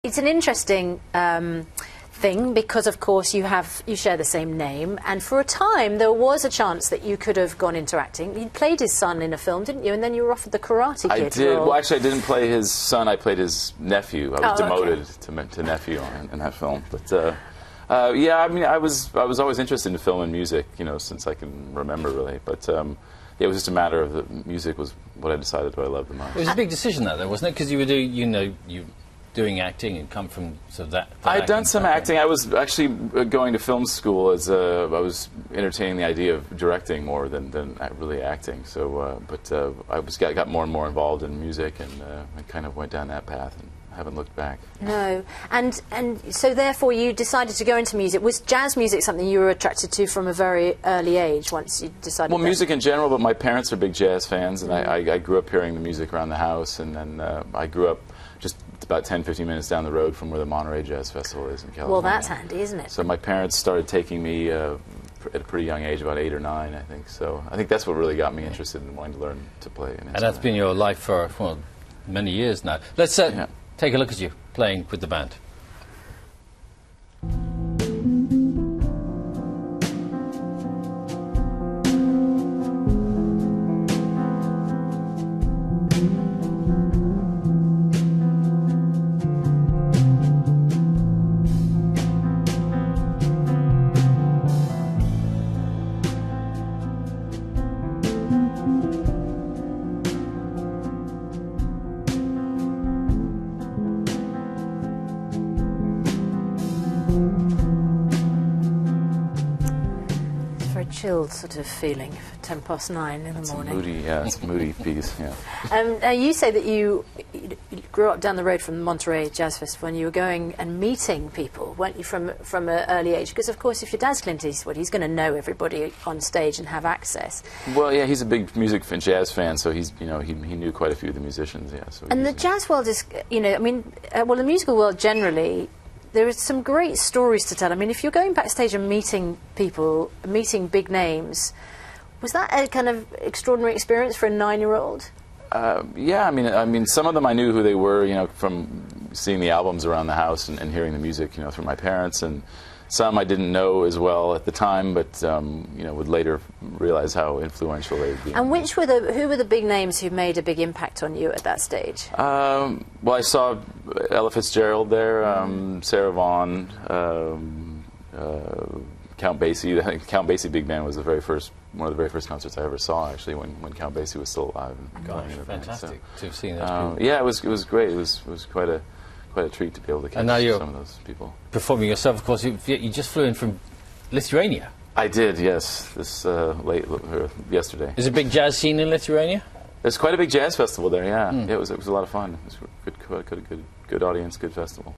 It's an interesting thing because, of course, you share the same name, and for a time there was a chance that you could have gone into acting. You played his son in a film, didn't you? And then you were offered the Karate Kid. I did. Role. Well, actually, I didn't play his son. I played his nephew. I was demoted to nephew in that film. But yeah, I mean, I was always interested in film and music, you know, since I can remember, really. But yeah, it was just a matter of the music was what I decided what I loved the most. It was a big decision, though, wasn't it? Because you were doing acting and come from sort of that. I'd done some acting. I was actually going to film school as I was entertaining the idea of directing more than really acting. So, but I got more and more involved in music, and I kind of went down that path and haven't looked back. No, and so therefore you decided to go into music. Was jazz music something you were attracted to from a very early age? Once you decided. Well, music in general, but my parents are big jazz fans, and I grew up hearing the music around the house, and then I grew up just about 10-15 minutes down the road from where the Monterey Jazz Festival is in California. Well, that's handy, isn't it? So my parents started taking me at a pretty young age, about 8 or 9, I think. So I think that's what really got me interested in wanting to learn to play an instrument. And that's been your life for, well, many years now. Let's take a look at you playing with the band. Chilled sort of feeling for 9:10 in the morning. Moody, yeah, it's a moody piece. Yeah. You say that you grew up down the road from the Monterey Jazz Festival, and you were going and meeting people, weren't you, from an early age? Because of course, if your dad's Clint Eastwood, he's going to know everybody on stage and have access. Well, yeah, he's a big music and jazz fan, so he knew quite a few of the musicians. Yeah. So and the jazz world is, you know, I mean, well, the musical world generally. There are some great stories to tell. I mean, if you're going backstage and meeting people, meeting big names, was that a kind of extraordinary experience for a 9-year-old? Yeah, I mean, some of them I knew who they were, you know, from seeing the albums around the house and hearing the music, you know, through my parents, and some I didn't know as well at the time, but you know, would later realize how influential they'd be. And who were the big names who made a big impact on you at that stage? Well, I saw Ella Fitzgerald there, Sarah Vaughan, Count Basie. I think Count Basie Big Band was one of the very first concerts I ever saw, actually, when Count Basie was still alive. Gosh, fantastic to have seen that. Yeah, it was great. It was quite a treat to be able to catch some of those people. Performing yourself, of course. You just flew in from Lithuania. I did, yes. This yesterday. Is there a big jazz scene in Lithuania? There's quite a big jazz festival there. Yeah, yeah, it was a lot of fun. It was good audience, good festival.